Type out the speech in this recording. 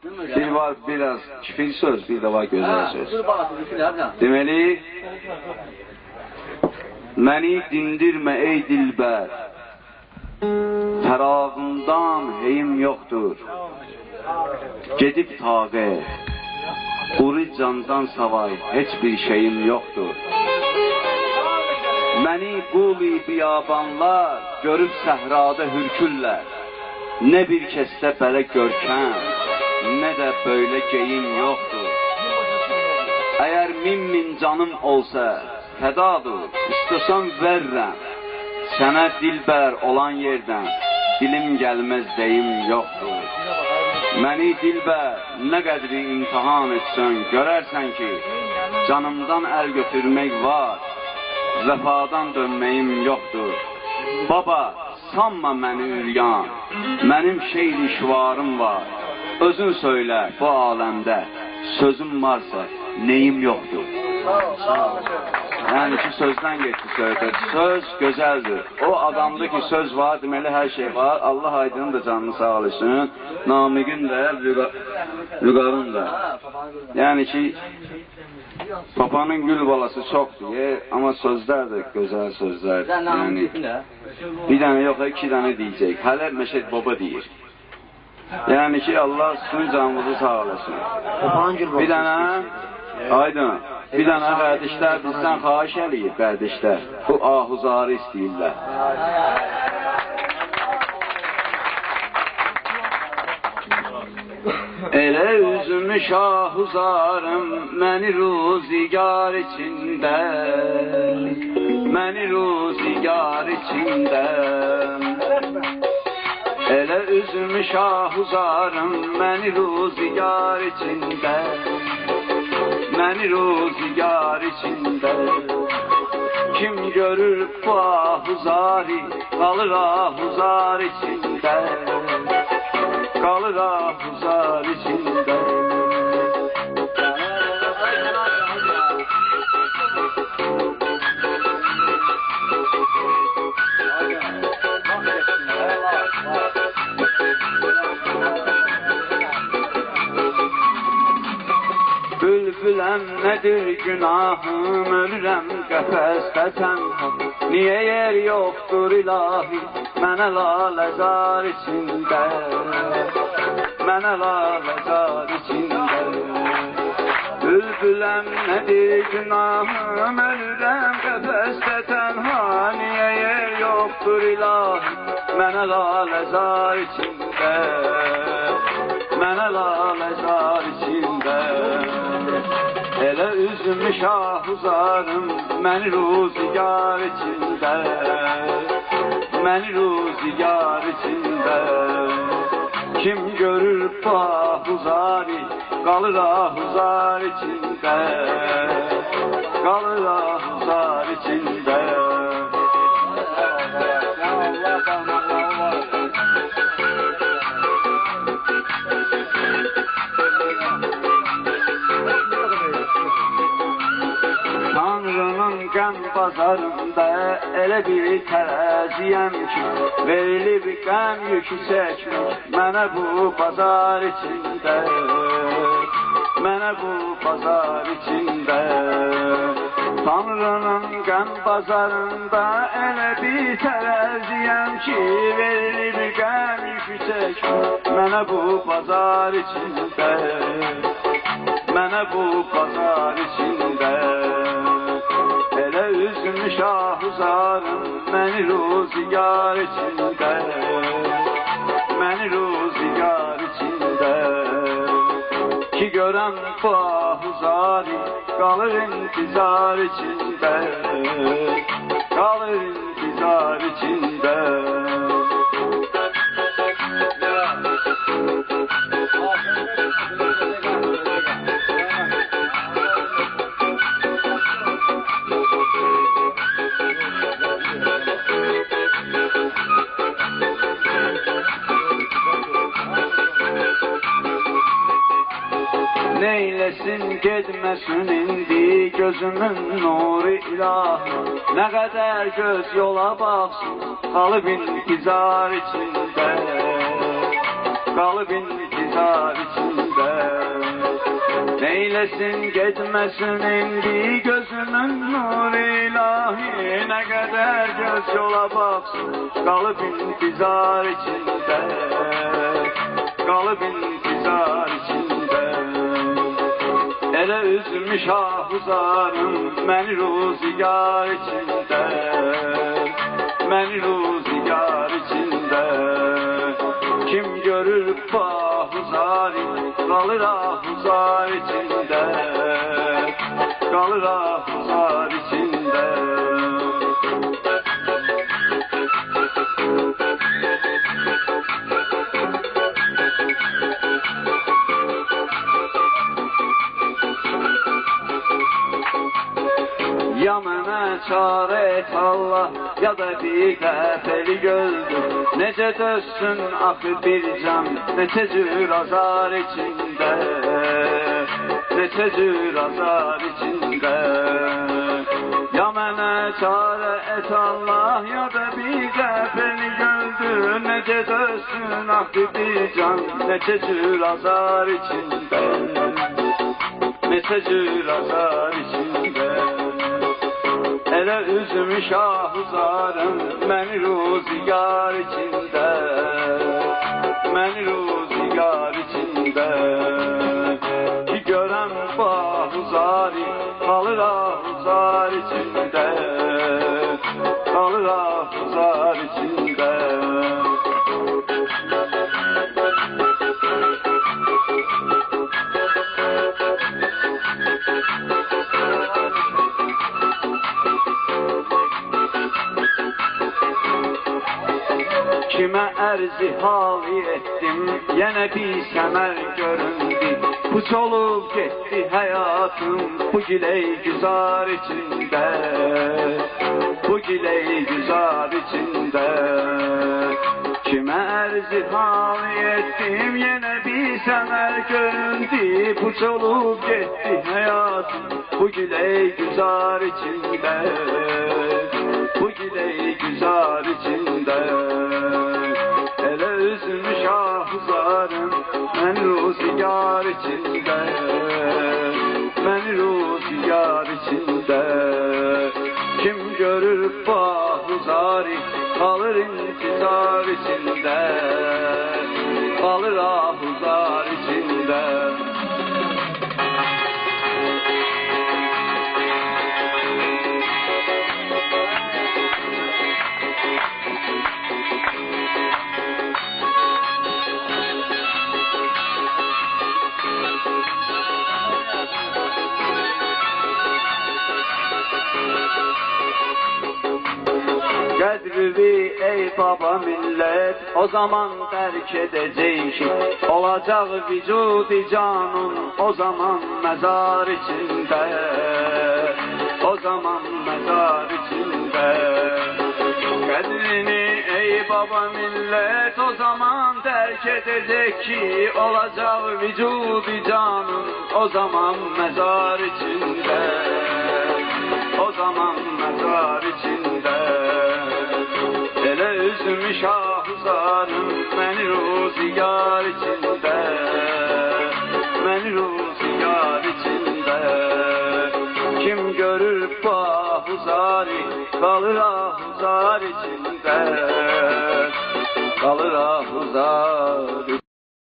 Bir var biraz kifir söz, bir de var gözəl söz. Deməli, məni dindirmə ey dilbər, fərağından heyim yoxdur. Gedib taqə, quru candan savay heç bir şeyim yoxdur. Məni qul-i biyabanlar görüb səhrada hürkürlər. Nə bir kəsdə belə görkəm, nə də böyle geyim yoxdur. Əgər min canım olsa fədadır, istəsən verrəm. Sənə dilbər olan yerdən dilim gəlməz deyim yoxdur. Məni dilbər nə qədri imtihan etsən, görərsən ki, canımdan əl götürmək var, vəfadan dönməyim yoxdur. Baba, sanma məni üryan, mənim şeyli şüvarım var. Özün söylə bu aləmdə, sözüm varsa neyim yoxdur. Yəni ki, sözdən geçti söhbət. Söz gözəldir. O adamda ki, söz var, deməli hər şey var. Allah aydının da canını sağ olsun. Namiqin də, Vüqarın da. Yəni ki, papanın gül balası çoxdur, amma sözlər də gözəl sözlərdir. Yəni, bir dənə yox, iki dənə deyəcək. Hələ Məşəd Baba deyir. Yəni ki, Allah sizin canınızı sağ olasın. Bir dənə, aydın, bir dənə qərdişlər bizdən xahiş eləyir, qərdişlər. Bu ahuzarı istəyirlər. Elə üzümü şahuzarım, məni ruzigar içində, məni ruzigar içində. Elə üzümü şahuzarım, məni ruzigar içində, məni ruzigar içində. Kim görür bu ahuzari, qalır ahuzar içində, qalır ahuzar içində. Bülbüləm nədir günahım, ölürəm qəfəsdə tənha. Niyə yer yoxdur ilahi, mənə laləzar içində, mənə laləzar içində. Bülbüləm nədir günahım, ölürəm qəfəsdə tənha. Niyə yer yoxdur ilahi, mənə laləzar içində, mənə laləzar içində. Elə üzümü şahuzarım, məni ruzigar içində, məni ruzigar içində. Kim görür bu ahuzari, qalır ahuzar içində, qalır ahuzar içində. Tanrının qəm bazarında elə bir tərəziyəm ki, verilib qəm yükü çəkmək mənə bu bazar içində, mənə bu bazar içində. Tanrının qəm bazarında elə bir tərəziyəm ki, verilib qəm yükü çəkmək mənə bu bazar içində, mənə bu bazar içində. Elə üzümü şahuzarım, məni ruzigar içində, məni ruzigar içində. Ki görəm bu ahuzari, qalır intizar içində, qalır intizar içində. Neyləsin gedməsin indi gözümün nuru ilahi, nə qədər göz yola baxsın, qalıb intizar içində, qalıb intizar içində. eylesin getməsin indi gözümün nur ilahi. Nə qədər göz yola baxsın, qalıb intizar içində, qalıb intizar içində. Elə üzmüş ahuzarım məni ruzigar içində, məni ruzigar içində. Kim görür bahuzari, qalır ahuzar içində, qalır ahuzar içində. Ya mənə çarə et Allah, ya da bir dəfəli gözdür. Necə dözsün axı bir can, neçə cür azar içində, neçə cür azar içində. Ya mənə çarə et Allah, ya da bir dəfəli gözdür. Necə dözsün axı bir can, neçə cür azar içində, neçə cür azar içində. Elə üzmüş ahuzarım məni ruzigar içində, məni ruzigar içində. Ki görəm bahuzari, qalır ahuzar içində, qalır ahuzar içində. Kimə ərzi hali etdim, yenə bir səmər göründü. Puç olub getdi həyatım, bu giley güzar içində, bu giley güzar içində. Kimə ərzi hali etdim, yenə bir səmər göründü. Puç olub getdi həyatım, bu giley güzar içində, bu giley güzar içində. Elə üzmüş ahuzarım mən ruzigar içində, mən ruzigar içində. Kim görür bahuzari, qalır intizar içində, qalır ahuzar içində. Qədrivi ey baba millət, o zaman dərk edəcək ki, olacaq vücud-i canun o zaman məzar içində, o zaman məzar içində. Qədrini ey baba millət, o zaman dərk edəcək ki, olacaq vücud-i canun o zaman məzar içində, o zaman məzar içində. Elə üzmüş ahuzarım məni ruzigar içində, məni ruzigar içində. Kim görür bahuzari, qalır ahuzar içində, qalır ahuzar